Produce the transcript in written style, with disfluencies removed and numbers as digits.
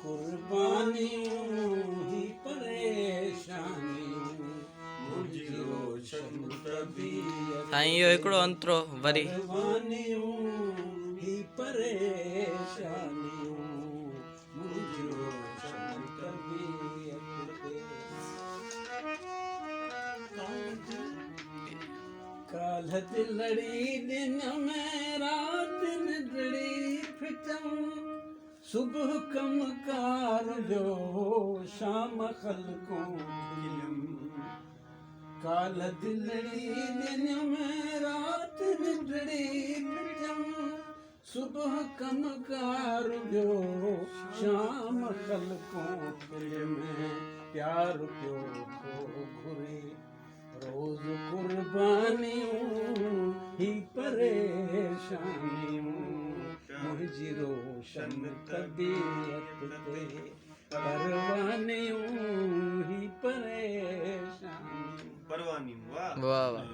कुर्बानियों ही परेशानियों मुझी रोशन तबीयत साईं यो हिकिड़ो अंतरो वरी कुर्बानियों ही परेशानियों मुझी रोशन तबीयत काल दिलड़ी दिन में रात निडड़ी फिटम सुबह कम कार जो शाम खलकों खिलम काल दिलड़ी दिन में रात निडड़ी फिटम सुबह कम कार जो शाम खलकों खिलम प्यार क्यों खो घुरे रोज कुर्बानियों ही परेशानियों मुझी रोशन तबीयत ते परवानियों ही परेशानियों परवानी वाह वाह वाह